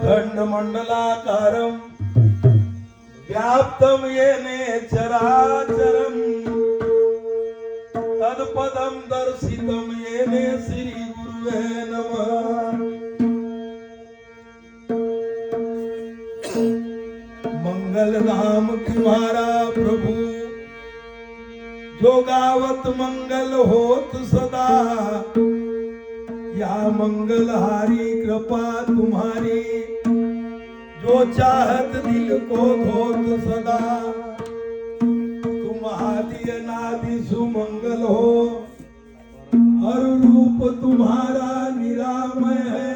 अखंडमण्डलाकारं व्याप्तं येने चराचरं तत्पदं दर्शितं येने श्री गुरुवे नमः। मंगल नाम तुम्हारा प्रभु जो गावत मंगल होत सदा, या मंगलहारी कृपा तुम्हारी जो चाहत दिल को धोत सदा। तुम आदि अनादि सुमंगल हो, हर रूप तुम्हारा निरामय है।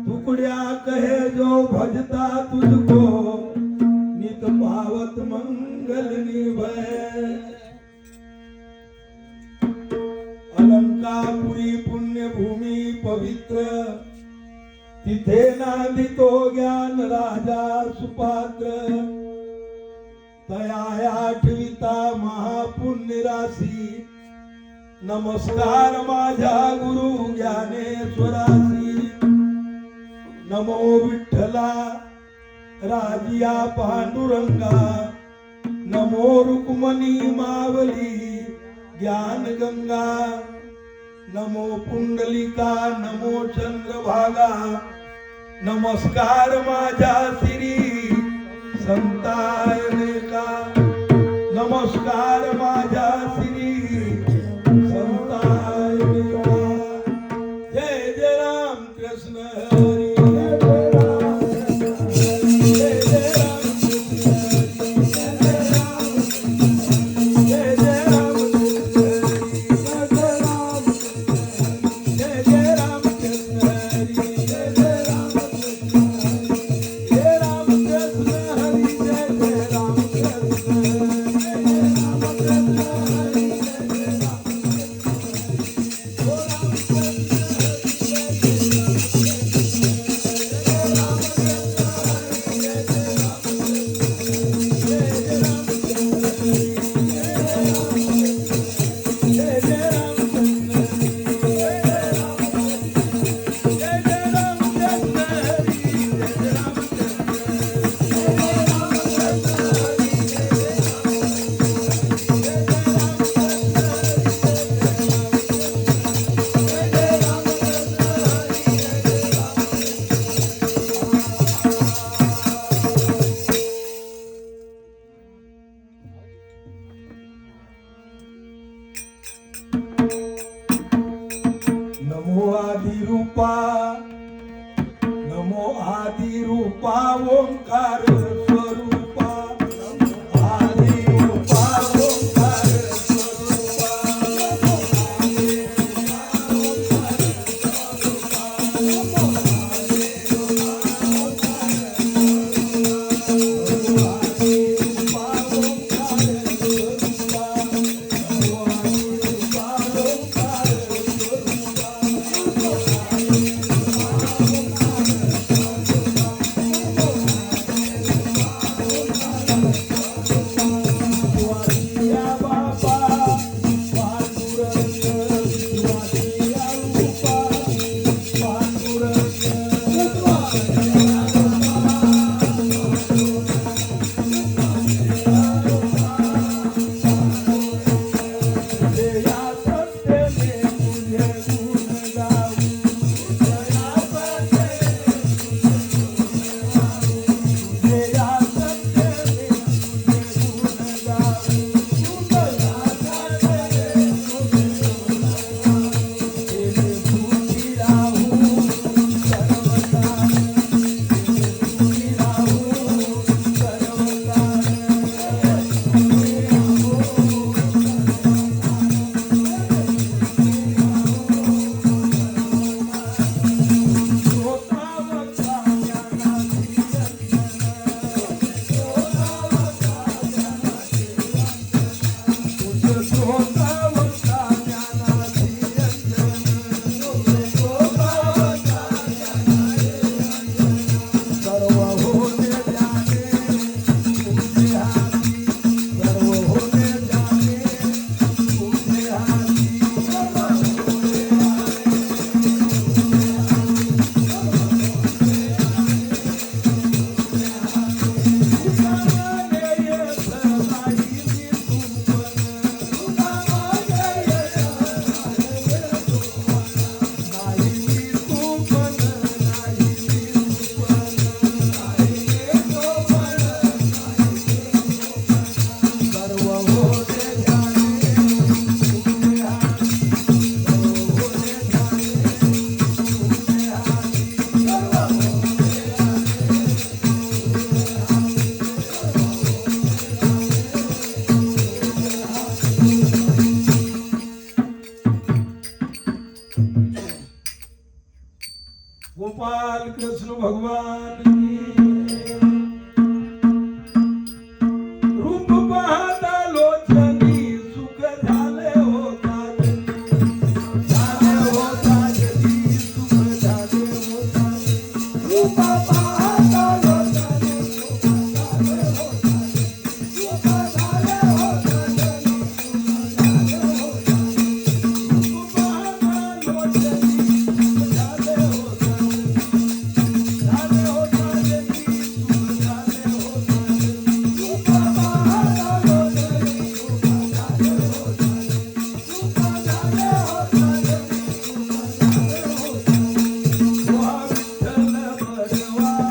टुकड़िया कहे जो भजता तुझको, नित पावत मंगल निर्भय। अलंकापुरी पुण्य भूमि पवित्र, तिथे नांदितो ज्ञान राजा सुपात्र। तया आठविता महापुण्य राशी, नमस्कार माझ्या गुरु ज्ञानेश्वरासी। नमो विठ्ठला राजिया पांडुरंगा, नमो रुक्मणी मावली ज्ञान गंगा। नमो पुंडलिका नमो चंद्रभागा, नमस्कार माझ्या श्री संतायनेका। नमस्कार माझ्या श्री संतायनेका। जय जय राम कृष्ण हरी। नमो आदि रूपा, नमो आदि रूपा ओंकार स्वरूपा। आदि रूपा ओंकार स्वरूपा। गोपाल कृष्ण भगवान की. रूप पाहता लोचनी सुख झाले होता झाले होता सुख झाले होता. रूप पाहता लोचनी सुख झाले होता सुख झाले होता सुख झाले होता. रूप पाहता लोचनी सुख झाले होता झाले होता सुख झाले होता. रूप पाहता लोचनी सुख झाले होता सुख झाले होता सुख झाले होता. वा विठ्ठल भगवान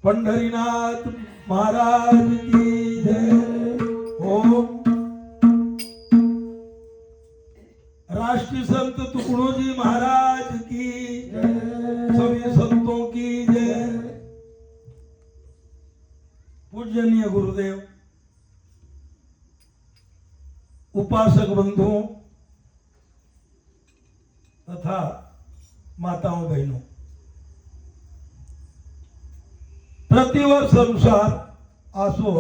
पंढरीनाथ महाराज की जय। ओम राष्ट्रीय संत तुकडोजी महाराज की जय। सभी संतों की जय। पूजनीय गुरुदेव, उपासक बंधुओं तथा माताओं बहनों, प्रतिवर्ष अनुसार आसो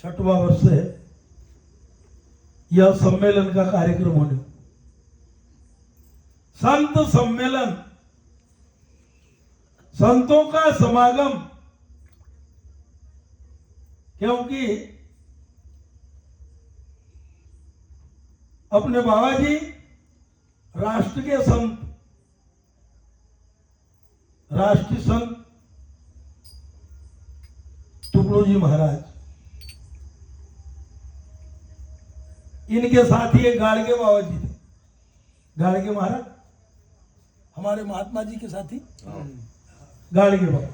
छठवां वर्ष है यह सम्मेलन का कार्यक्रम होने, संत सम्मेलन, संतों का समागम। क्योंकि अपने बाबा जी राष्ट्र के संत, राष्ट्रीय संत तुकडोजी महाराज, इनके साथी एक गाड़गे बाबा जी थे। गाड़गे महाराज हमारे महात्मा जी के साथी गाड़गे बाबा,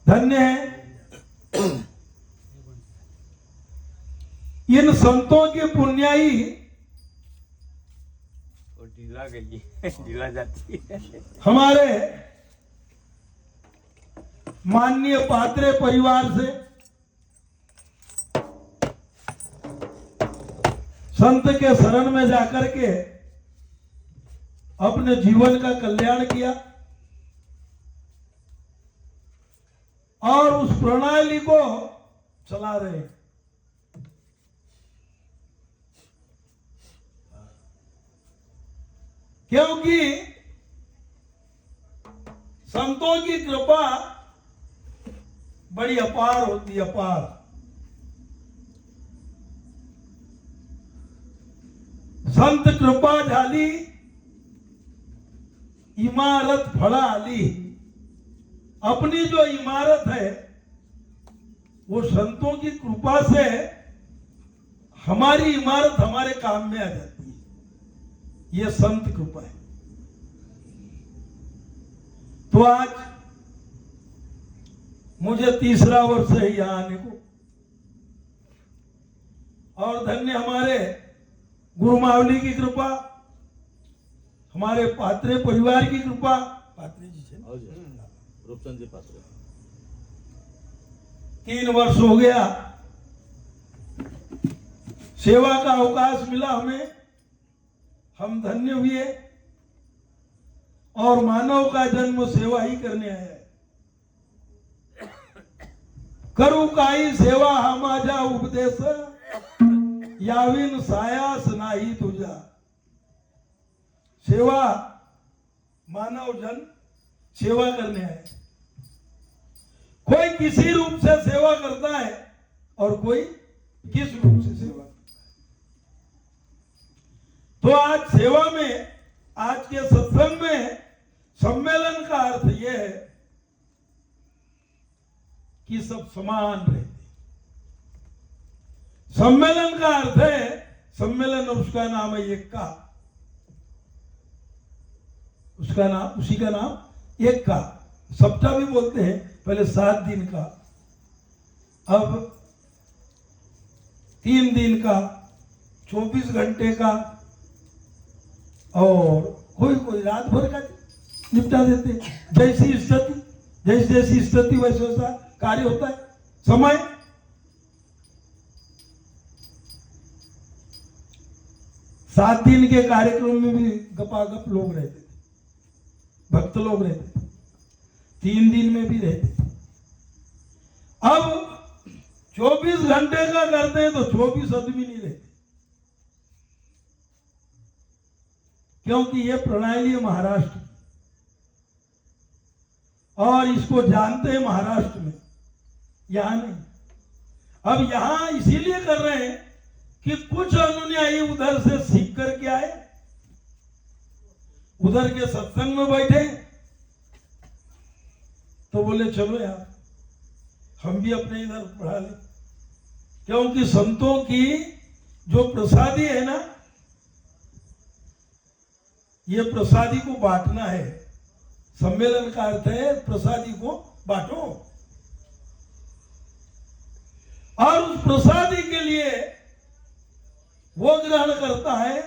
धन्य है। इन संतों की पुण्याई ढीला गई ढीला जाती है। हमारे माननीय पात्रे परिवार से संत के शरण में जाकर के अपने जीवन का कल्याण किया और उस प्रणाली को चला रहे हैं। क्योंकि संतों की कृपा बड़ी अपार होती है, अपार। संत कृपा झाली इमारत फळा आली। अपनी जो इमारत है वो संतों की कृपा से हमारी इमारत हमारे काम में आ जाती है। ये संत कृपा है। तो आज मुझे तीसरा वर्ष है यहां आने को, और धन्य हमारे गुरु मावली की कृपा, हमारे पात्रे परिवार की कृपा। पात्रे जी से रूपचंद जी पात्रे 3 वर्ष हो गया सेवा का अवकाश मिला हमें, हम धन्य हुए और मानव का जन्म सेवा ही करने आया है। करू काही सेवा हा माझा उपदेश, याविन सायास नाही तुझा। सेवा, मानव जन सेवा करने आए। कोई किसी रूप से सेवा करता है और कोई किस रूप से सेवा करता है। तो आज सेवा में, आज के सत्संग में सम्मेलन का अर्थ यह है कि सब समान रहते। सम्मेलन का अर्थ है, सम्मेलन उसका नाम है एक का, उसका नाम, उसी का नाम एक का। सप्ताह भी बोलते हैं, पहले 7 दिन का, अब 3 दिन का, 24 घंटे का, और कोई कोई रात भर का निपटा देते। जैसी स्थिति, जैसी स्थिति वैसे वैसा कार्य होता है। समय सात दिन के कार्यक्रम में भी गपागप लोग रहते थे, भक्त लोग रहते थे। 3 दिन में भी रहते थे। अब 24 घंटे का करते हैं तो 24 आदमी नहीं रहते, क्योंकि ये प्रणाली है महाराष्ट्र की, और इसको जानते हैं महाराष्ट्र में, यहां नहीं। अब यहां इसीलिए कर रहे हैं कि कुछ अनुयायी उधर से सीख करके आए, उधर के सत्संग में बैठे, तो बोले चलो यार हम भी अपने इधर पढ़ा ले। क्योंकि संतों की जो प्रसादी है ना, ये प्रसादी को बांटना है, सम्मेलन का अर्थ है प्रसादी को बांटो, और उस प्रसादी के लिए वो ग्रहण करता है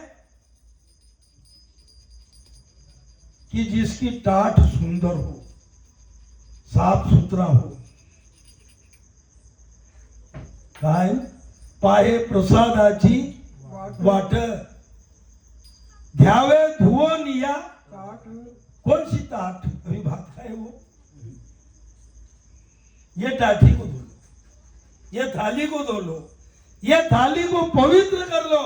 कि जिसकी टाट सुंदर हो, साफ सुथरा हो। काय पाहे प्रसादाची वाट, घ्यावे धुवून या कौन सी टाट, अभी भात खाए वो, ये टाठी को धो लो, ये थाली को धो लो, ये थाली को पवित्र कर लो।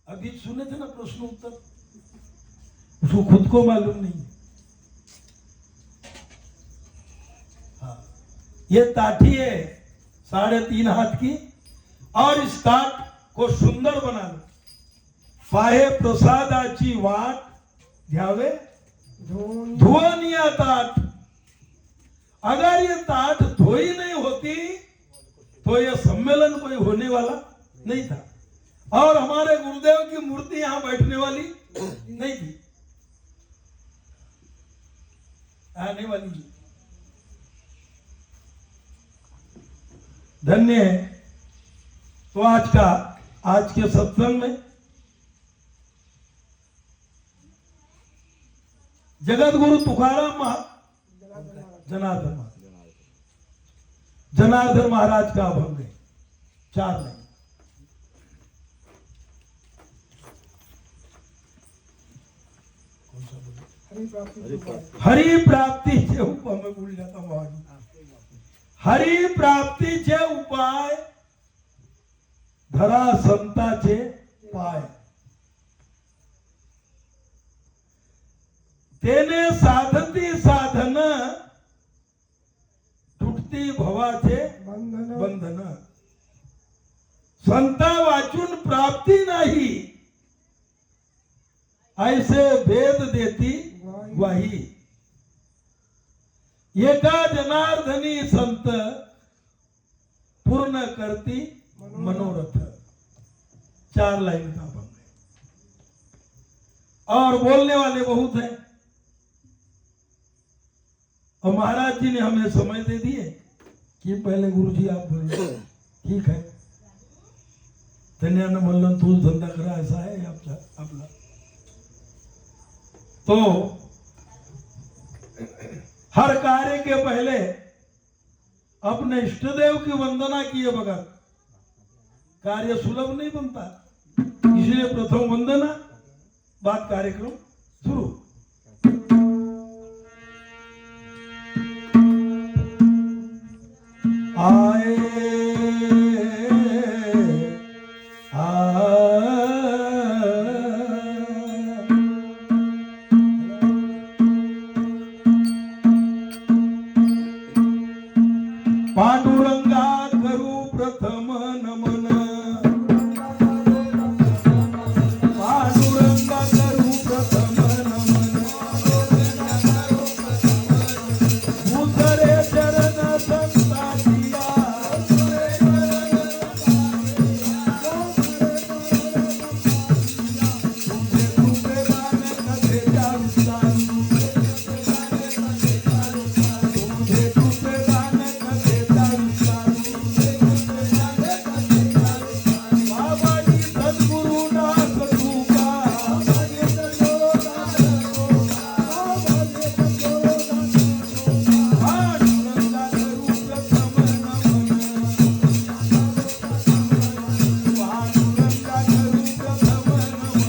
अभी सुने थे ना प्रश्न उत्तर, उसको खुद को मालूम नहीं। हाँ, ये ताठी है 3.5 हाथ की, और इस ताट को सुंदर बना लो। पाहे प्रसादाची वाट, घ्यावे धुवून या ताट। अगर ये ताट धोई नहीं होती तो ये सम्मेलन कोई होने वाला नहीं था, और हमारे गुरुदेव की मूर्ति यहां बैठने वाली नहीं थी, आने वाली थी। धन्य है। तो आज के सत्संग में जगत गुरु तुकाराम जनार्दन महाराज का अभंग है, 4 लाइन। हरि प्राप्तीचे उपाय, मैं भूल जाता हूँ, हरि प्राप्तीचे उपाय, धरा संताचे पाय। तेने साधती साधन, तुटती भवाचे बंधन। संता वाचून प्राप्ती नाही, ऐसे वेद देती ग्वाही। एका जनार्दनी संत, पूर्ण करती मनोरथ। 4 लाइन का भंग है, और बोलने वाले बहुत हैं। और महाराज जी ने हमें समय दे दिए कि पहले गुरु जी आप बोलिए, ठीक है। त्याने म्हणलं तू धंदा करा, ऐसा है आपला। तो हर कार्य के पहले अपने इष्ट देव की वंदना किए बगैर कार्य सुलभ नहीं बनता, इसलिए प्रथम वंदना, बाद कार्यक्रम शुरू। आए पांडुरंगा करू प्रथम नमन, पांडुरंगा करू प्रथम नमन। उतरे चरण संताजिया, तुझे तुझे गान कथे जाविस्तार, तुझे तुझे गान कथे जाविस्तार। बाबाजी सद्गुरु दास तुका, पांडुरंगा करू प्रथम नमन, पांडुरंगा करू प्रथम नमन।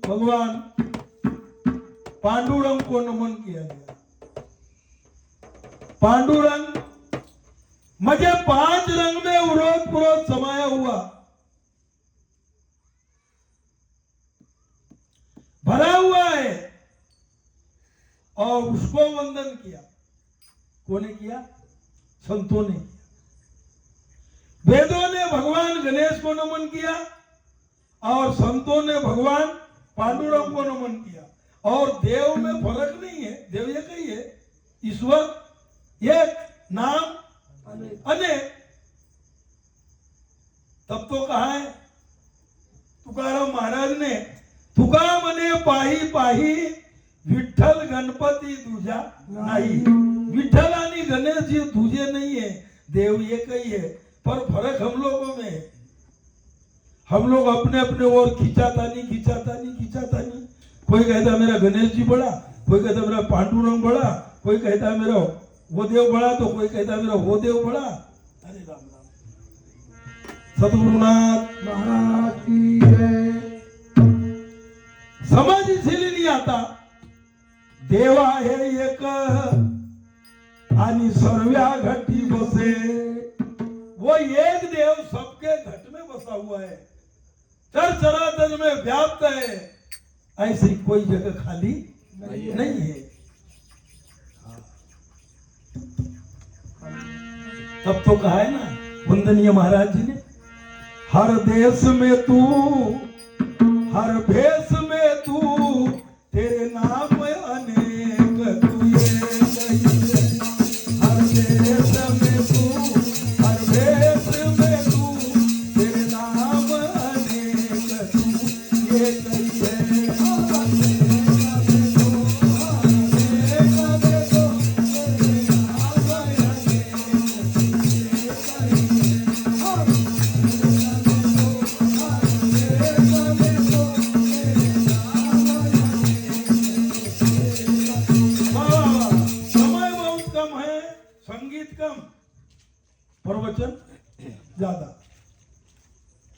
भगवान पांडुरंग को नमन किया गया। पांडुरंग मुझे 5 रंग में उरोध पुरोध समाया हुआ, भरा हुआ है, और उसको वंदन किया। कोने किया? संतों ने किया। वेदों ने भगवान गणेश को नमन किया, और संतों ने भगवान पांडुरंग को नमन किया। और देव में फर्क नहीं है, देव एक ही है, ईश्वर एक, नाम अनेक। तब तो कहा है गणपती तुझा नाही. विठ्ठल आणि गणेश जी तुझे नहीं है, देव एक ही है, पर फर्क हम लोगों में है. हम लोग अपने अपने ओर खिंचाता नहीं. कोई कहता मेरा गणेश जी बड़ा, कोई कहता मेरा पांडुरंग बड़ा, कोई कहता मेरा वो देव बड़ा, तो कोई कहता मेरा वो देव बड़ा. अरे राम राम. सद्गुरुनाथ महाराज की जय. समझ इसलिए नहीं आता. देव आहे एक आणि सर्व्या घटी बसे. वो एक देव सबके घट में बसा हुआ है, चराचर में व्याप्त है. ऐसी कोई जगह खाली नहीं है. तब तो कहा है ना वंदनीय महाराज जी ने, हर देश में तू, हर भेष में तू, तेरे नाम अनेक तू ये कहिए. हर देश में तू, हर भेष में तू, तेरे नाम अनेक तू ये कहिए. प्रवचन ज्यादा,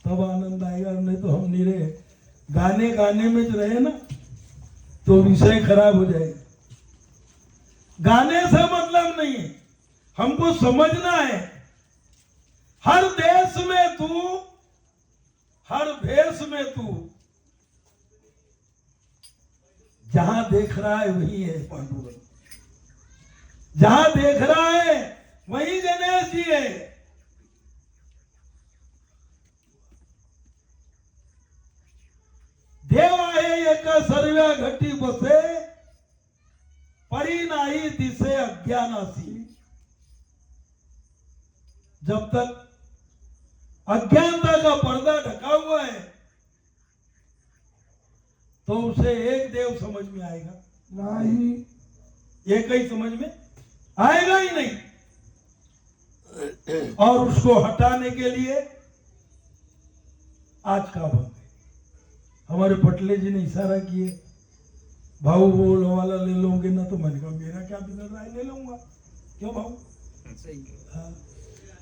तब आनंद आएगा. नहीं तो हम निरे गाने में जो रहे ना तो विषय खराब हो जाएगा. गाने से मतलब नहीं है, हमको समझना है. हर देश में तू, हर भेष में तू. जहां देख रहा है वही है पांडुरंग, जहां देख रहा है वही गणेश जी है. देव आहे एक सर्व्या घटी बसे, परी नाही दिसे अज्ञानासी. जब तक अज्ञानता का पर्दा ढका हुआ है तो उसे एक देव समझ में आएगा नहीं, एक ही समझ में आएगा ही नहीं. और उसको हटाने के लिए आज का भंग है. हमारे पटले जी ने इशारा किए, भाऊ बोल वाला ले लोगे ना, तो मैंने कहा मेरा क्या बिगड़ रहा है, ले लूंगा. क्यों भाऊ? हाँ.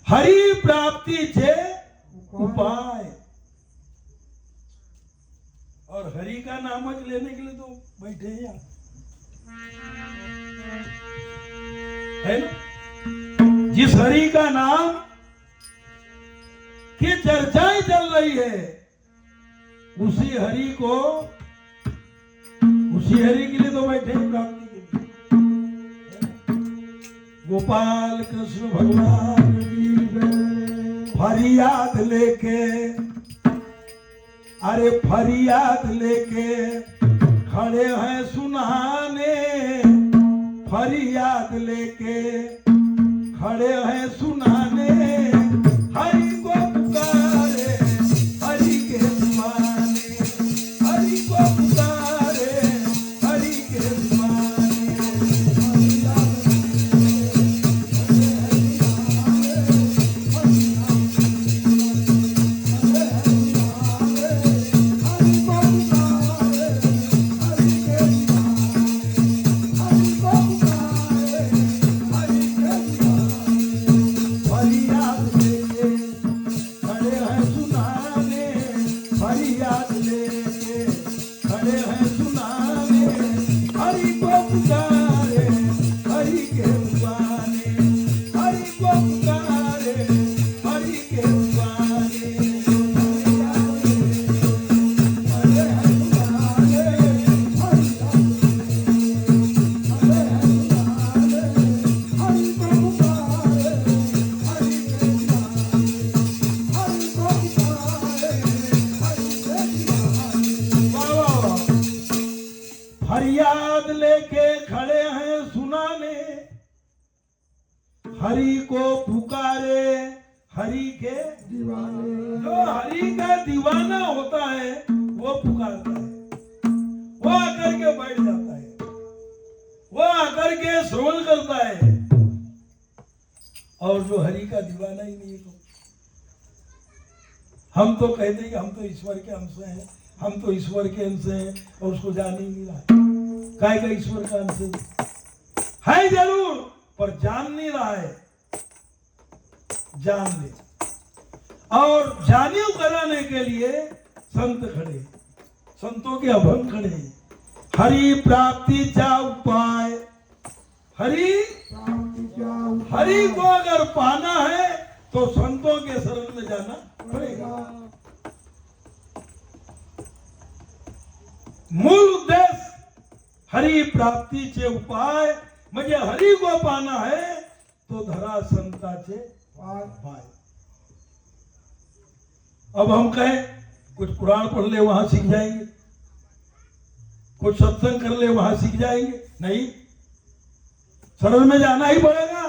हरि प्राप्ति छे उपाय, और हरि का नाम लेने के लिए तो बैठे हैं यहाँ, है ना. जिस हरि का नाम की चर्चाएं चल रही है, उसी हरि को, उसी हरि के लिए तो बैठे हैं प्राप्ति के लिए. गोपाल कृष्ण भगवान की जय. फरियाद लेके, अरे फरियाद लेके खड़े हैं सुनाने. फरियाद लेके खड़े हैं सुनाने. हरि को पुकारे हरि के दीवाने, हरि को पुकारे हरि के दीवाने. फरियाद लेके खड़े हैं सुनाने, हरि को पुकारे हरि के दीवाने। जो हरि का दीवाना होता है वो पुकारता है, वो आकर के बैठ जाता है। वो आकर के श्रवण करता है, और जो हरि का दीवाना ही नहीं है तो हम तो कहते हैं कि हम तो ईश्वर के अंश हैं, हम तो ईश्वर के अंश हैं, और उसको जान ही नहीं रहा काय का ईश्वर का अंश है जरूर, पर जान नहीं रहा है। जान ले, और जानियो कराने के लिए संत खड़े, संतों के अभंग खड़े। हरि प्राप्ति चा उपाय, हरि को अगर पाना है तो संतों के शरण में जाना पड़ेगा। मूल उद्देश्य हरि प्राप्ति चे उपाय, म्हणजे हरि को पाना है तो धरा संताचे पाय। अब हम कहें कुछ कुरान पढ़ ले वहां सीख जाएंगे, कुछ सत्संग कर ले वहां सीख जाएंगे, नहीं, शरण में जाना ही पड़ेगा।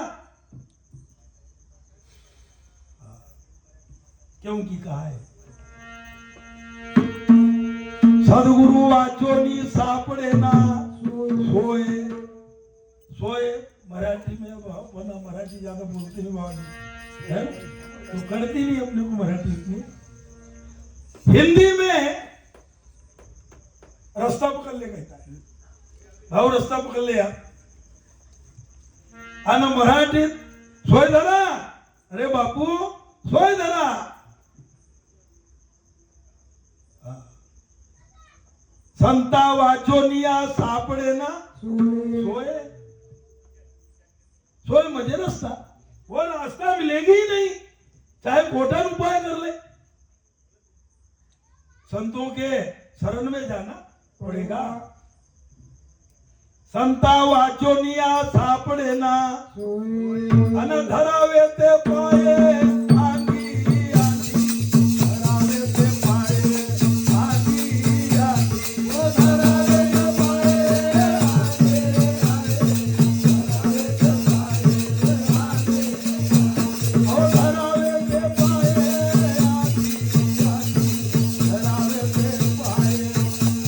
क्योंकि कहा है सदगुरु वाचोनी सापड़े ना सोए। सोए मराठी में, वरना मराठी ज्यादा बोलते नहीं बाबा है तो करती नहीं अपने को मराठी इतनी। हिंदी में रास्ता पकड़ ले कहता है, भाऊ रास्ता पकड़ ले यार, आणि मराठीत सोय धरा, अरे बापू सोय धरा। संता वाचोनिया सापडे ना सोय। सोय म्हणजे रास्ता, वो रास्ता मिलेगी ही नहीं, चाहे कोटा उपाय कर ले, संतों के शरण में जाना पड़ेगा। संता वाचोनिया सापडे ना अन धरावे ते पाये आगी आगी, धरावे ते पाये आगी आगी, ओ धरावे ते पाये आगी आगी, ओ धरावे ते पाये आगी आगी, धरावे ते पाये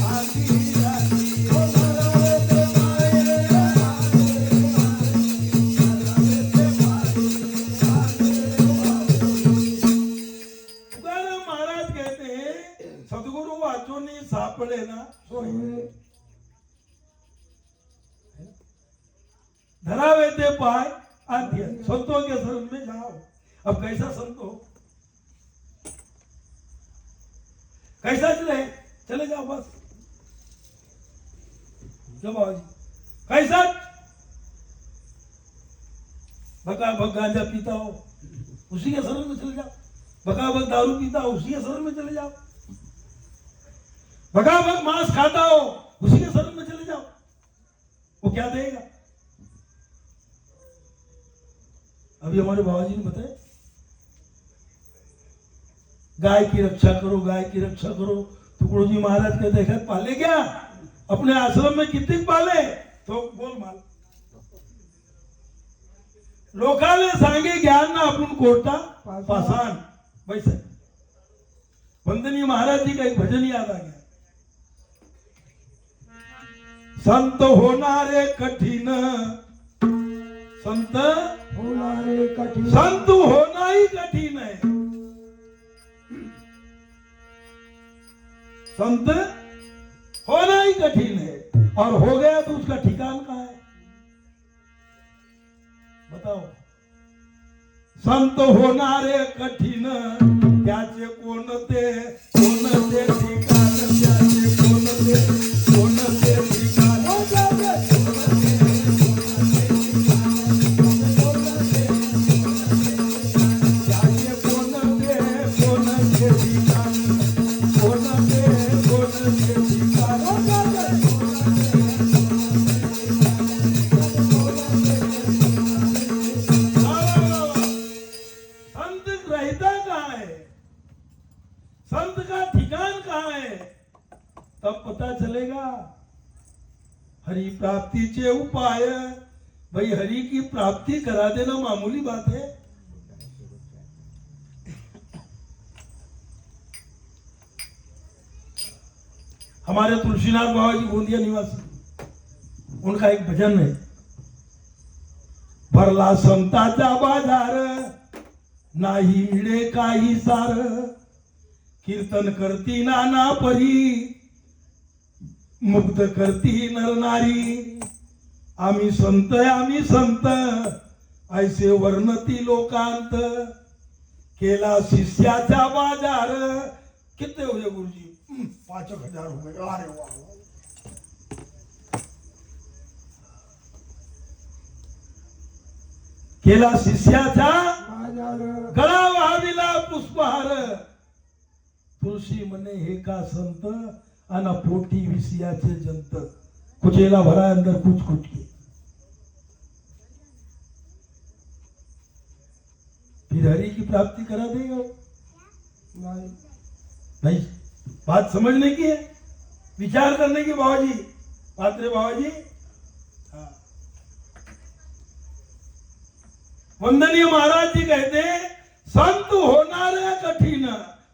आगी आगी, ओ धरावे ते सदगुरु वाचोनी सापड़े ना सोए। धरावे ते पाय आद्य, संतों के शरण में जाओ। अब कैसा संत हो, कैसा चले, चले जाओ बस, जब आओ जी कैसा भगा भग गांजा पीता हो उसी के शरण में चले जाओ, भगा भग दारू पीता हो उसी के शरण में चले जाओ, भगा भग मांस खाता हो उसी के शरण में चले जाओ। वो क्या देगा? अभी हमारे बाबा जी ने बताया गाय की रक्षा करो, गाय की रक्षा करो। टुकड़ो जी महाराज कहते हैं पाले क्या, अपने आश्रम में कितनी पाले, तो बोल माल लोकाले सांगे ज्ञान ना अपन कोटा पाषाण। वैसे वंदनीय महाराज जी का एक भजन याद आ गया, संत होनारे कठिन, संत होनारे कठिन, संत होना ही कठिन है। संत होना ही कठिन है, और हो गया तो उसका ठिकान कहाँ है बताओ। संत होनारे कठिन, त्याचे कोणते कोणते ठिकाण, त्याचे कोणते कोणते ठिकाण, संत का ठिकान कहाँ है, तब पता चलेगा। हरि प्राप्ति चे उपाय, भाई हरि की प्राप्ति करा देना मामूली बात है। हमारे तुलसीनाथ बाबा जी गोंदिया निवासी, उनका एक भजन है, भरला संताचा बाजार नाही मिळे काही सार, कीर्तन करती नाना परी मुग्ध करती नर नारी, आम्ही संत ऐसे वर्णती लोकांत, केला शिष्याचा बाजार. कितने हुए गुरुजी? 5,000 हो गए. अरे वाह वाह. केला शिष्याचा गळा वाहिला पुष्पहार, तुळशी म्हणे हे का संत, अन पोटी विषयाचे जंत, कुचेला भरा अंदर कुछ कुछ के. फिर हरि की प्राप्ति करा देगा? नहीं नहीं. बात समझने की है, विचार करने की. बाबाजी पात्रे बाबाजी, हाँ. वंदनीय महाराज जी कहते संत होणारे कठीण,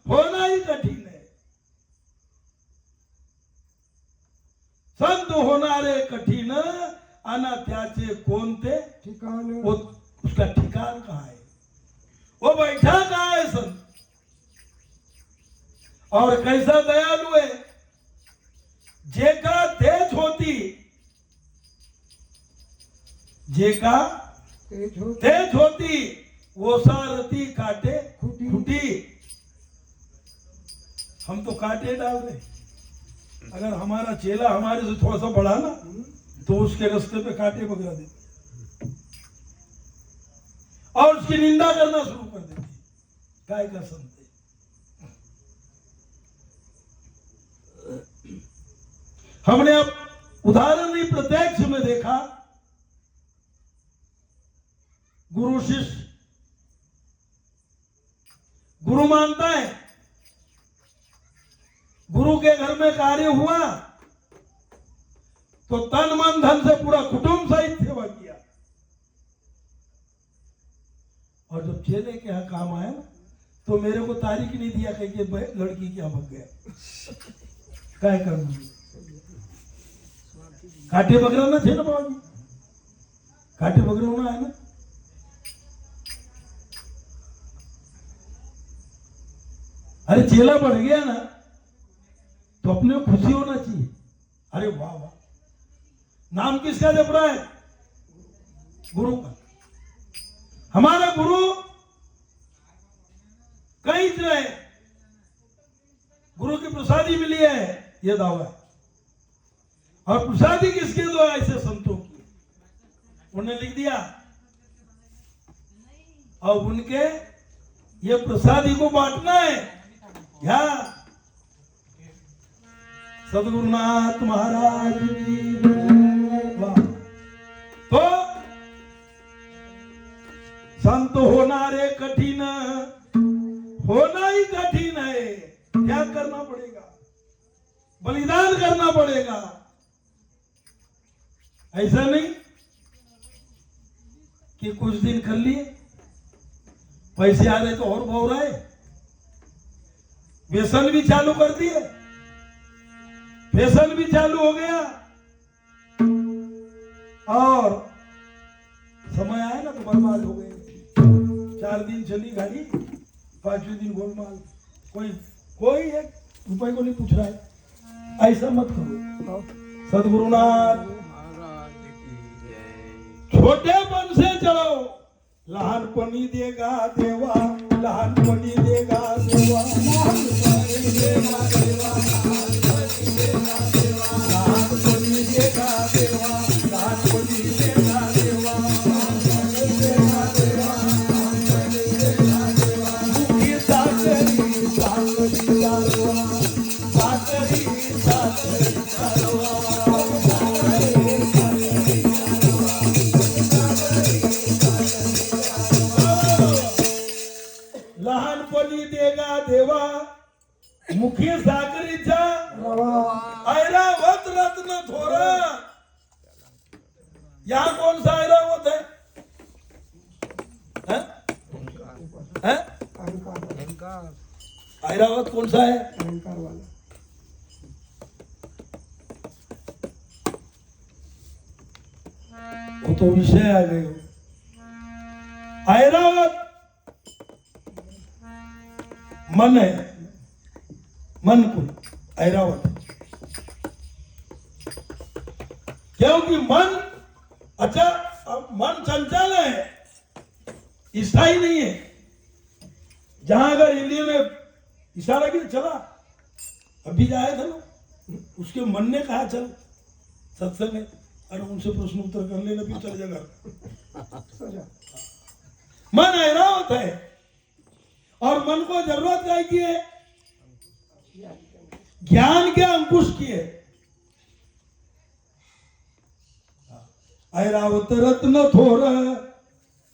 होना ही कठीण है. संत होणारे कठीण, आणि त्याचे कोणते ठिकाण, वो उसका ठिकाण कहाँ है, वो बैठा कहाँ है संत, और कैसा दयालु है. जेका तेज होती, जेका तेज होती वो सारथी काटे खुटी. हम तो काटे डाल रहे. अगर हमारा चेला हमारे से थोड़ा सा बढ़ा ना तो उसके रास्ते पे काटे बगरा देते और उसकी निंदा करना शुरू कर देते. काय का संत है. हमने अब उदाहरण नहीं प्रत्यक्ष में देखा. गुरु शिष्य, गुरु मानता है, गुरु के घर में कार्य हुआ तो तन मन धन से पूरा कुटुंब सहित सेवा किया, और जब चेले के यहाँ काम आया तो मेरे को तारीख नहीं दिया कहीं कि लड़की क्या भग गया. काय करना, काटे बगराना थे ना बाबा जी, काटे बगराना है ना. अरे चेला बढ़ गया ना तो अपने को खुशी होना चाहिए. अरे वाह वाह. नाम किसका जप रहा है? गुरु का. हमारा गुरु कहीं रहे, गुरु की प्रसादी मिली है, यह दावा है. और प्रसादी किसके दो? ऐसे संतों की. उन्हें लिख दिया और उनके ये प्रसादी को बांटना है. या सदगुरुनाथ महाराज की जय. तो संत होनारे कठिन, होना ही कठिन है. क्या करना पड़ेगा? बलिदान करना पड़ेगा. ऐसा नहीं कि कुछ दिन कर लिए, पैसे आ रहे तो और भाव रहे, व्यसन भी चालू कर दिए, फैशन भी चालू हो गया, और समय आया ना तो बर्बाद हो गए. 4 दिन चली गाड़ी, 5वें दिन गोलमाल. कोई 1 रुपए को नहीं पूछ रहा है. ऐसा मत करो. सदगुरुनाथ छोटेपन से चलो. लहानपणी देगा देवा, लहानपणी देगा देवा, लहानपणी देगा देवा, लहानपणी देगा देवा, लहानपणी देगा देवा, मुखी साखरी साखरी चालवा, साखरी साखरी चालवा. लहानपणी देगा देवा, मुखी साखरीचा ऐरावत रत्न थोरा. यहाँ कौन सा ऐरावत है? ऐरावत कौन सा है? अहंकार वाला. तो विषय आ गयो ऐरावत मन है, मन को ऐरावत, क्योंकि मन अच्छा अब मन चंचल है, स्थायी नहीं है। जहां अगर हिंदी में इशारा किया चला, अभी जाए था ना, उसके मन ने कहा चल सत्संग है, अरे उनसे प्रश्न उत्तर कर लेना, फिर चल जाएगा। मन ऐरावत है और मन को जरूरत क्या की है? ज्ञान के अंकुश की है। ऐरावत रत्न थोर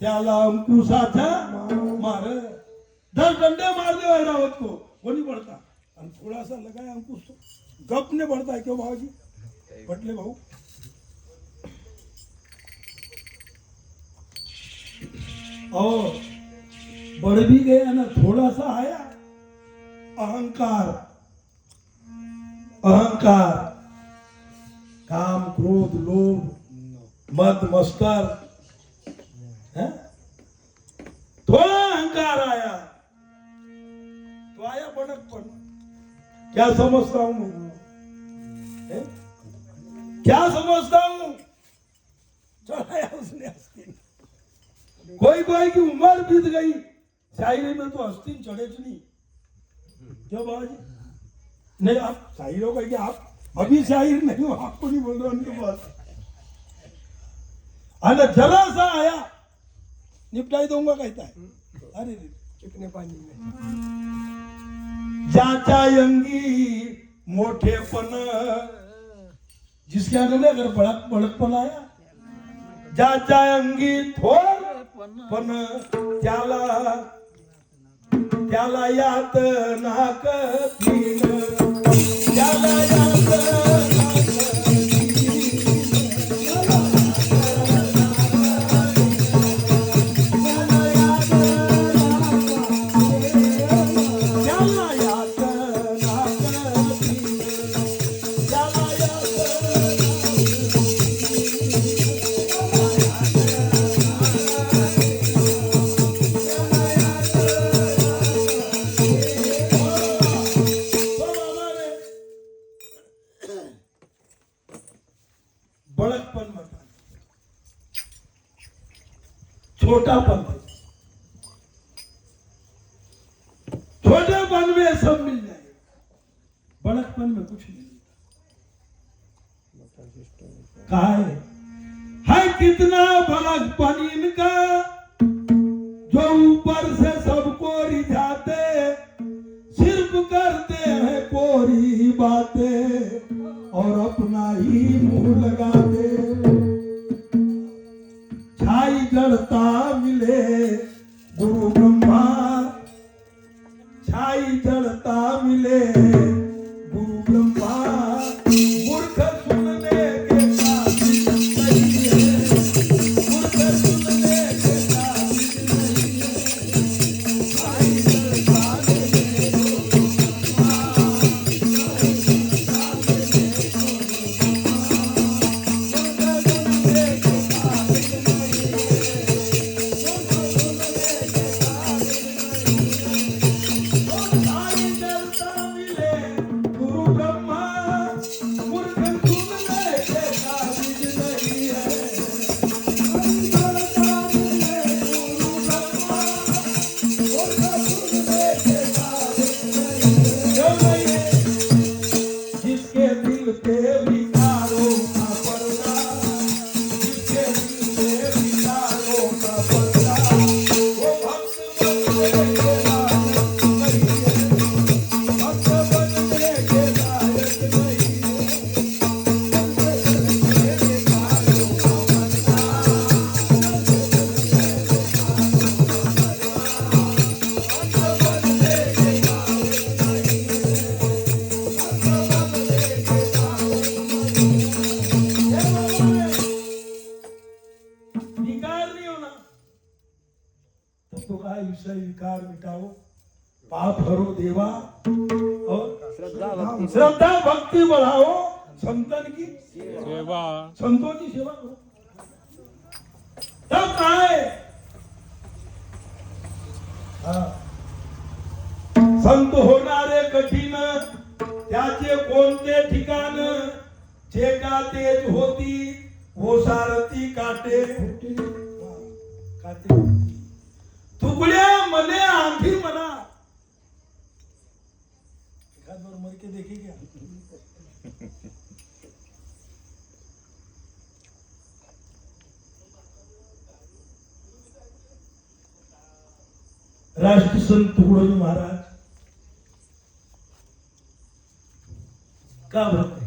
त्याला अंकुशाचा मार, 10 डंडे मार दो ऐरावत को, वो नहीं बढ़ता, और थोड़ा सा लगाया अंकुश तो गप ने बढ़ता है। क्यों भाजी पटले भाऊ? और बढ़ भी गया ना, थोड़ा सा आया अहंकार, अहंकार, काम क्रोध लोभ मद मस्तर है, थोड़ा अहंकार आया तो आया बड़कपन। क्या समझता हूं मैं? है? क्या समझता हूं? चढ़ाया उसने आस्तीन। कोई कोई की उम्र बीत गई, शायरी में तो आस्तीन चढ़े नहीं। क्यों बाबा? नहीं आप शायरों का क्या, आप अभी शायर नहीं हो, आपको नहीं बोल रहा उनके पास। अगर जरा सा आया निपटाई दूंगा कहता है, अरे कितने पानी में जाचायंगी मोठेपन, जिसके आगे में अगर बड़कपन आया, जाचायंगी थोर पण त्याला त्याला यात नाक तीन, त्याला यात बड़कपन मत, छोटापन, छोटेपन में सब मिल जाएगा, बड़कपन में कुछ नहीं मिलता। कहा है कितना बड़कपन इनका, जो ऊपर से सबको रिझाते, सिर्फ करते हैं कोरी बातें और अपना ही मुंह लगाते। छाई जड़ता मिले गुरु ब्रह्मा, छाई जड़ता मिले गुरु ब्रह्मा, मूर्ख सुनने के काबिल नहीं है, मूर्ख सुनने के काबिल नहीं है। छाई जड़ता मिले गुरु विषय विकार मिटाओ, पाप हरो देवा और श्रद्धा भक्ति बढ़ाओ, संतन की सेवा, संतों की सेवा करो। संत होणारे कठीण त्याचे कोणते ठिकाण जे का तेज होती वो सारथी काटे काटे तुकड्या मने आंधी मना एखाद बार मर के देखी क्या राष्ट्र संत तुकडोजी महाराज का बोलते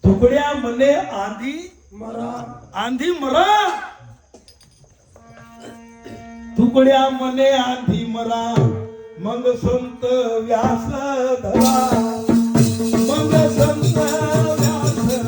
तुकड्या मने आंधी मरा तुकड्या मने आंधी मरा मग संत व्यास धरा मग संत व्यास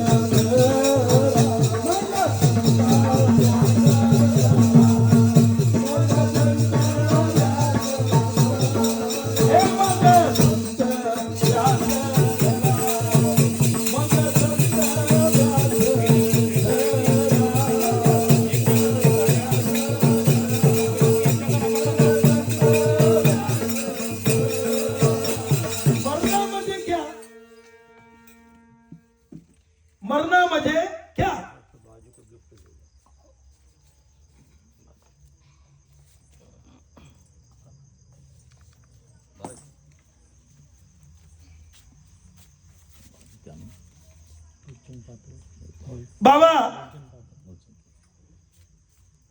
मरना म्हणजे क्या बाबा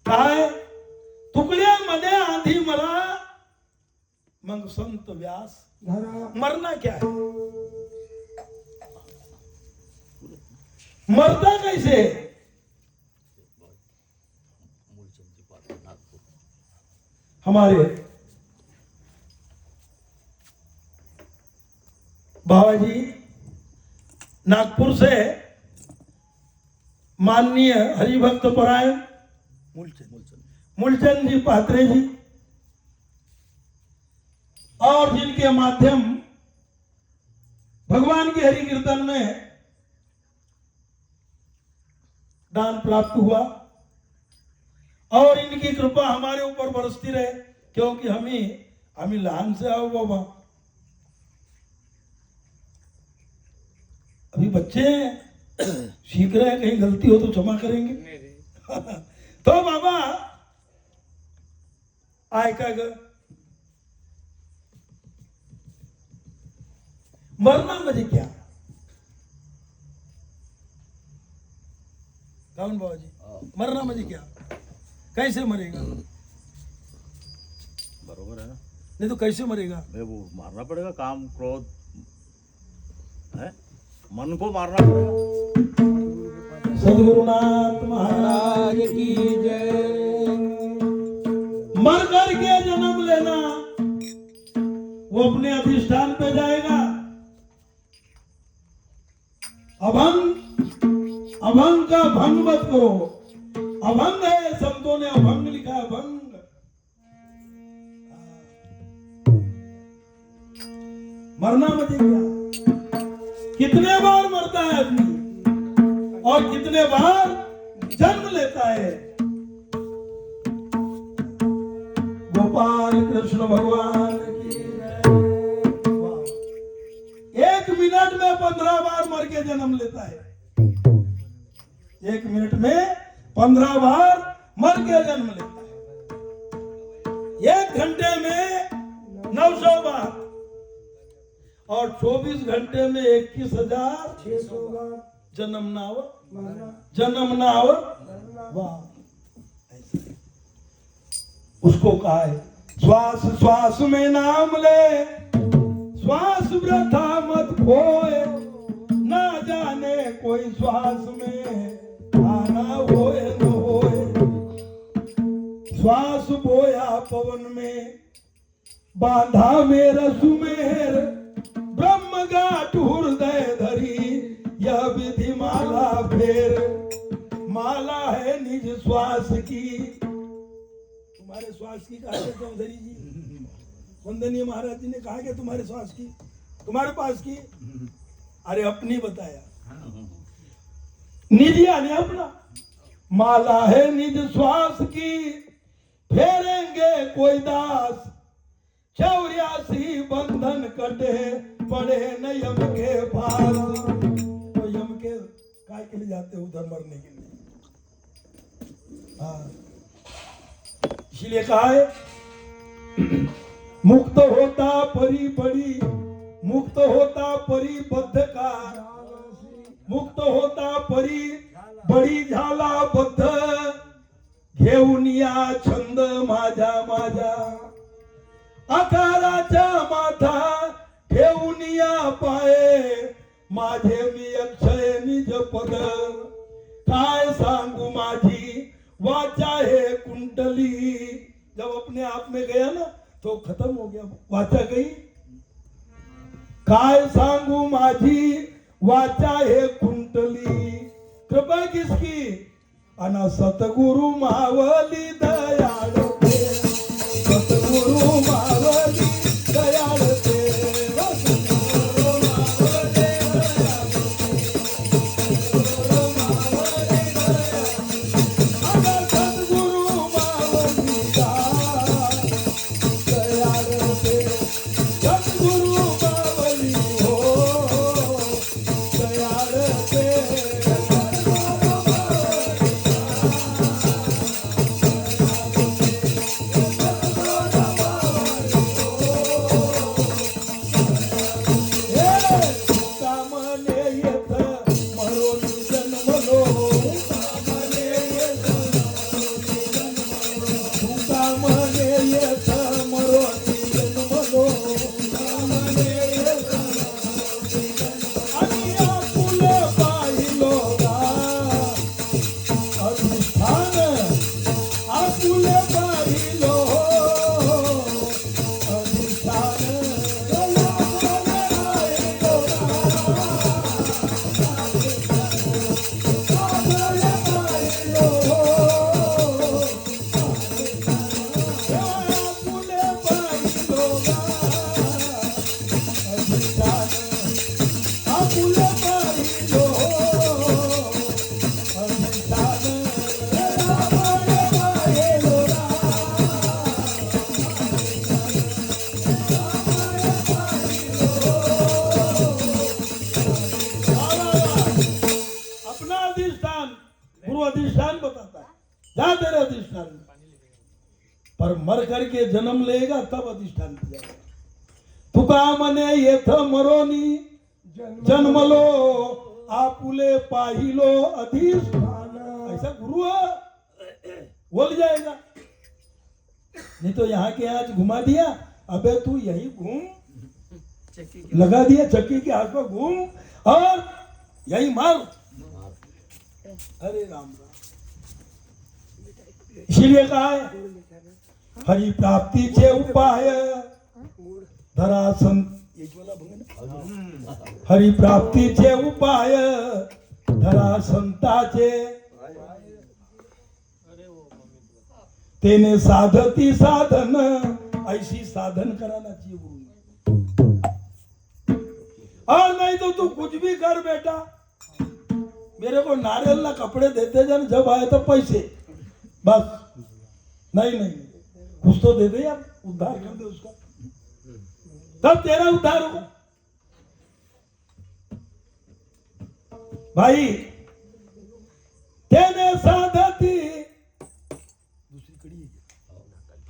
काय तुकड्यामध्ये आधी मरा मग संत व्यास मरना क्या है मरता कैसे हमारे बाबाजी नागपुर से माननीय हरिभक्त परायण मूलचंद जी पात्रे जी और जिनके माध्यम भगवान के हरि कीर्तन में दान प्राप्त हुआ और इनकी कृपा हमारे ऊपर बरसती रहे क्योंकि हमें लहान से आओ बाबा अभी बच्चे सीख रहे हैं कहीं गलती हो तो क्षमा करेंगे तो बाबा आय का ग मरना म्हणजे क्या कौन बाबा जी मरना म्हणजे क्या कैसे मरेगा बरोबर है ना नहीं तो कैसे मरेगा वो मारना पड़ेगा काम क्रोध है मन को मारना पड़ेगा सद्गुरुनाथ महाराज की जय मर करके जन्म लेना वो अपने अधिष्ठान पे जाएगा अभंग का भंग मत करो अभंग है संतों ने अभंग लिखा है अभंग मरना मतलब क्या कितने बार मरता है आदमी और कितने बार जन्म लेता है गोपाल कृष्ण भगवान की एक मिनट में 15 बार मर के जन्म लेता है एक मिनट में 15 बार मर के जन्म लेता है एक घंटे में 900 बार और 24 घंटे में 21,600 बार जन्म नाव वाह उसको कहा है श्वास श्वास में नाम ले श्वास वृथा मत खोए ना जाने कोई श्वास में आना होए न होए श्वास बोया पवन में बांधा मेरा सुमेर ब्रह्म गाठ हृदय धरी यह विधि माला फेर माला है निज श्वास की तुम्हारे श्वास की कहा चौधरी जी वंदनीय महाराज जी ने कहा कि तुम्हारे श्वास की तुम्हारे पास की अरे अपनी बताया निज यानी अपना माला है निज श्वास की फेरेंगे कोई दास 84 बंधन कटे पड़े न यम के पास। तो यम के काय के लिए जाते हैं उधर मरने के लिए। हाँ, इसलिए कहा है मुक्त होता परी बड़ी, मुक्त होता परी बद्ध का, मुक्त होता परी बडी झाला बद्ध, घेऊन या छंद माझा माझा, आकाराचा माथा ठेवून या पाये, माझे मी अक्षय निज पद, काय सांगू माझी वाचा है कुंडली। जब अपने आप में गया ना तो खत्म हो गया, वाचा गई। काय सांगू माझी वाचा है कुंडली, कृपा किसकी, अना सतगुरु मावली दयाळ ते, सतगुरु मावली दयाळ ते, सतगुरु मावली दयाळ ते, अना सतगुरु मावली दयाळ ते, सतगुरु मावली हो दयाळ ते। अधिष्ठान बताता है, जा तेरे अधिष्ठान में, पर मर करके जन्म लेगा तब अधिष्ठान किया। तुका मने येथ मरोनी जन्मलो, आपुले पाहिलो अधिष्ठान, ऐसा गुरु बोल जाएगा। नहीं तो यहाँ के आज घुमा दिया, अबे तू यही घूम, लगा दिया चक्की के हाथ में घूम और यही मार। अरे राम राम, इसीलिए कहा है हरि प्राप्ति चे उपाय धरासन, हरि प्राप्ति चे उपाय धरासंताचे, तेने साधती साधन, ऐसी साधन कराना चाहिए गुरु ने। और नहीं तो तू कुछ भी कर बेटा, मेरे को नारियल ना कपड़े देते जान, जब आए तो पैसे बस, नहीं नहीं कुछ तो दे दे यार, उद्धार कर दे उसका, तब तेरा उद्धार होगा। भाई तेने साधती, दूसरी कड़ी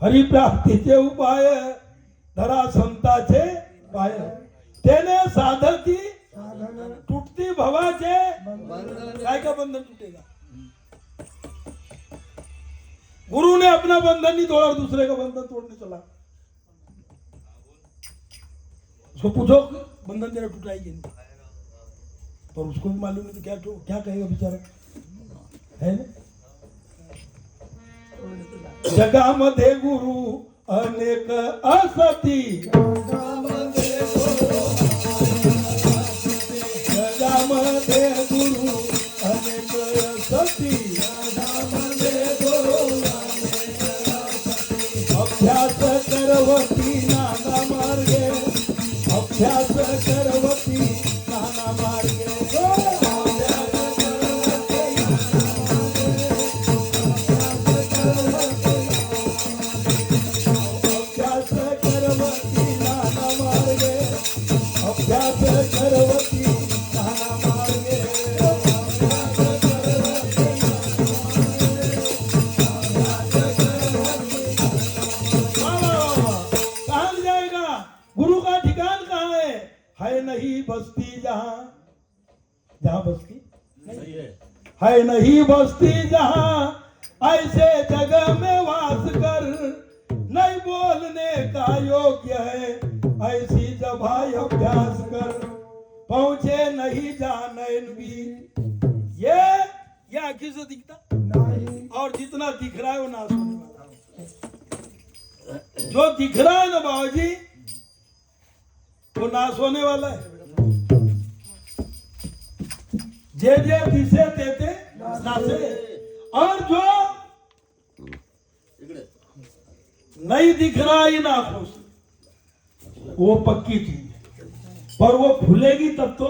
हरि प्राप्तीचे उपाय धरा संताचे पाय, तेने साधती टूटती भवाचे, काय का बंधन टूटेगा। गुरु ने अपना बंधन नहीं तोड़ा, दूसरे का बंधन तोड़ने चला। उसको पूछो बंधन तेरा टूटा ही नहीं, पर उसको भी मालूम नहीं तो क्या कहेगा बेचारा, है ना। जगामध्ये गुरु अनेक असती, जगामध्ये गुरु अनेक असती, अभ्यास करवती नाना मार्गे, अभ्यास करवती नाना मार्गे, अभ्यास करवती जहाँ बस्ती सही है नहीं बस्ती जहाँ ऐसे जगह में वास कर, नहीं बोलने का योग्य है ऐसी जबाई अभ्यास कर, पहुंचे नहीं जानैन भी ये आंखी से दिखता नहीं, और जितना दिख रहा है वो नाश होने वाला है। जो दिख रहा है ना बाबूजी वो नाश होने वाला है। जे जे दिसे तेते नासे, और जो नहीं दिख रहा इन आंखों से वो पक्की चीज है, पर वो खुलेगी तब तो,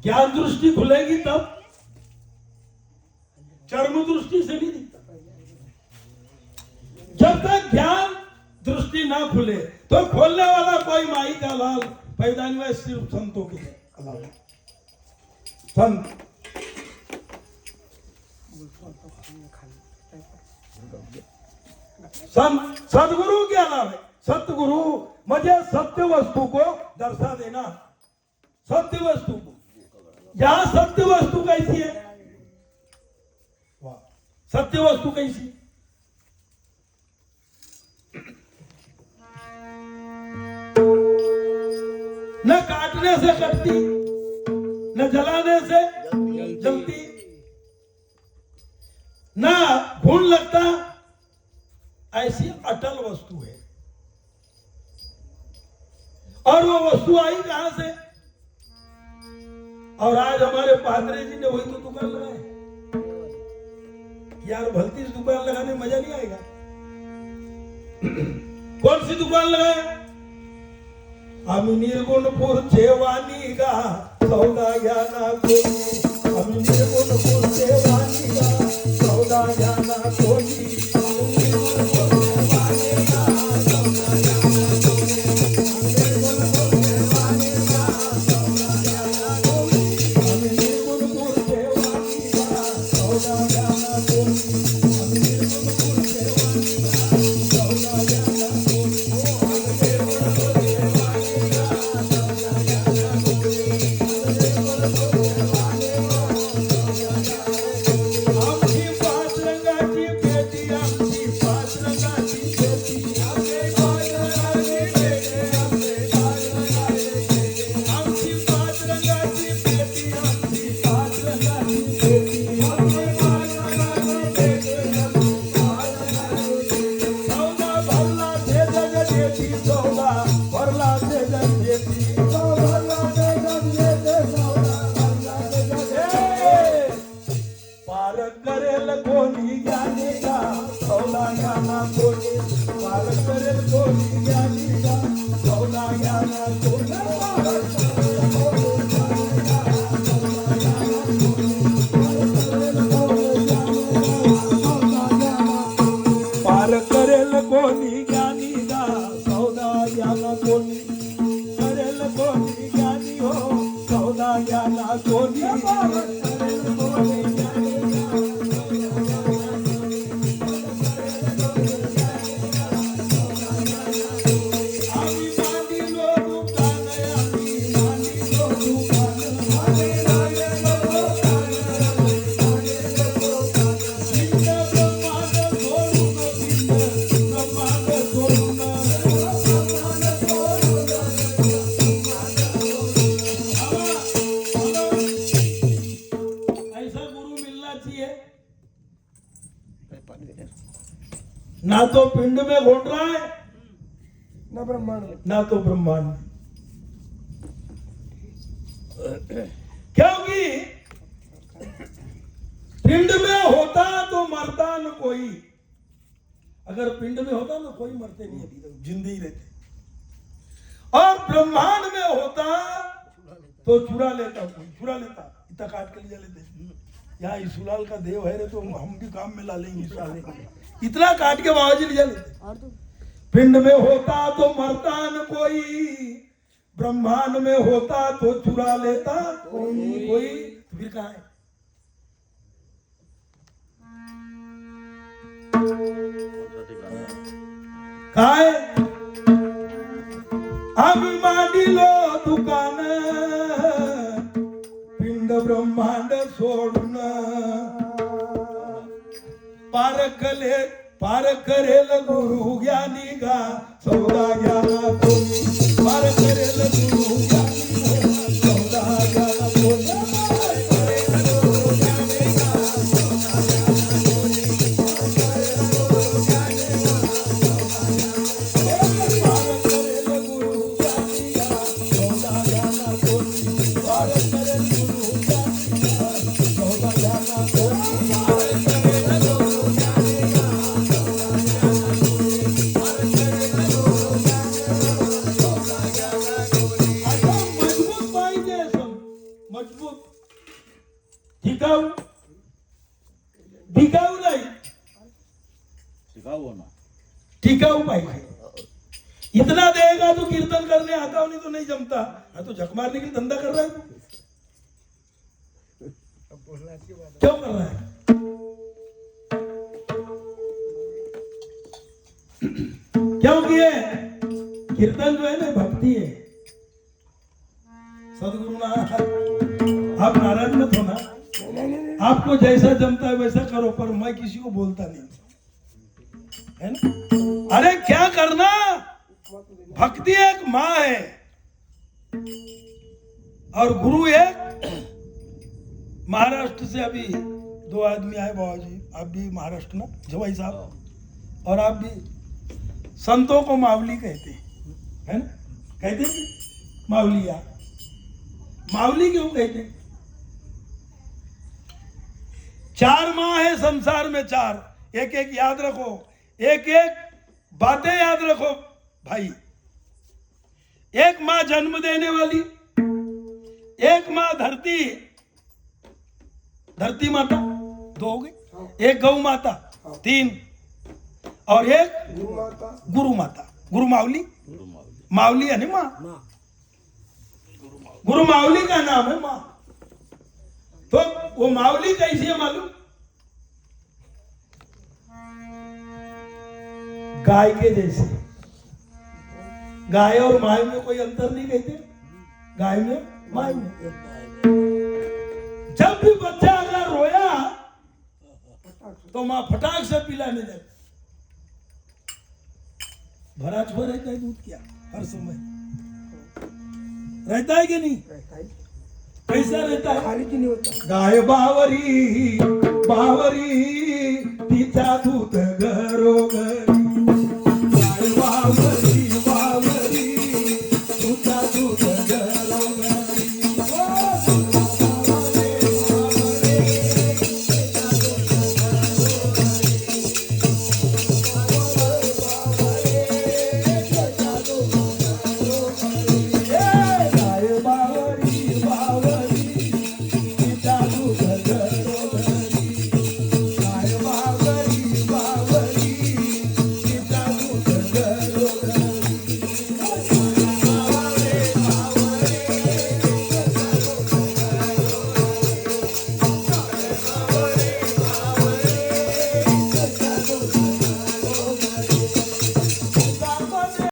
ज्ञान दृष्टि खुलेगी तब, चर्म दृष्टि से नहीं दिखता। जब तक ज्ञान दृष्टि ना खुले तो खोलने वाला कोई माई का लाल पैदा नहीं हुआ, सिर्फ संतों के अलावा। संत सदगुरु के अलावा, सतगुरु मुझे सत्य वस्तु को दर्शा देना, सत्य वस्तु को। यहां सत्य वस्तु कैसी है? वाह, सत्य वस्तु कैसी? न काटने से कटती, न जलाने से जलती, न घून लगता, ऐसी अटल वस्तु है। और वो वस्तु आई कहां से? और आज हमारे पादरी जी ने वही तो दुकान लगाए। यार भलती से दुकान लगाने में मजा नहीं आएगा। कौन सी दुकान लगाए? हम निर्गुणपुर चेवानी का सौदा ज्ञाना कोनी, हम निर्गुणपुर चेवानी का सौदा ज्ञाना कोनी, ना तो पिंड में घूम रहा है ना ब्रह्मांड में, ना तो ब्रह्मांड में। क्योंकि पिंड में होता तो मरता न कोई, अगर पिंड में होता ना कोई मरते नहीं, अभी तक जिंदे ही रहते। और ब्रह्मांड में होता तो चुरा लेता, कोई चुरा लेता, इतना काट के ले लेते। यहाँ ईसुलाल का देव है रे, तो हम भी काम में ला लेंगे साले, इतना काट के बाबा जी ले लेते। पिंड में होता तो मरता न कोई, ब्रह्मांड में होता तो चुरा लेता कोई। तो फिर कहाँ है? कहाँ है? अब मानी लो दुकान ब्रह्मांड सोडून पार करेल गुरु ज्ञानी गा सौदा ज्ञाना कोणी पार करेल गुरु ज्ञानी गा सौदा ज्ञाना कोणी टिकाऊ नाही टिकाऊ होना टिकाऊ पाहिजे इतना देगा तो कीर्तन करने आता हो नहीं तो नहीं जमता हाँ तो झक मारने की धंधा कर रहा है क्यों कर रहा है क्योंकि ये कीर्तन जो है ना भक्ति है सदगुरु ना आप नाराज मत होना आपको जैसा जमता है वैसा करो पर मैं किसी को बोलता नहीं है ना अरे क्या करना भक्ति एक माँ है और गुरु एक महाराष्ट्र से अभी 2 आदमी आए बाबा जी आप भी महाराष्ट्र ना जवाई साहब और आप भी संतों को मावली कहते हैं है ना कहते हैं मावलिया मावली क्यों कहते हैं 4 माँ है संसार में 4 एक एक याद रखो एक एक बातें याद रखो भाई एक माँ जन्म देने वाली एक माँ धरती माता 2 हो गई एक गौ माता 3 और एक गुरु माता गुरु मावली मावली है ना माँ गुरु मावली का नाम है माँ तो वो मावली कैसी है मालूम गाय के जैसे गाय और माय में कोई अंतर नहीं कहते गाय में माय में जब भी बच्चा अगर रोया तो माँ फटाक से पिलाने लगे भरा छुआ रहता है दूध क्या हर समय रहता है कि नहीं कैसा रहता है खाली की नहीं होता गाय बावरी तिचा दूध घरोघरी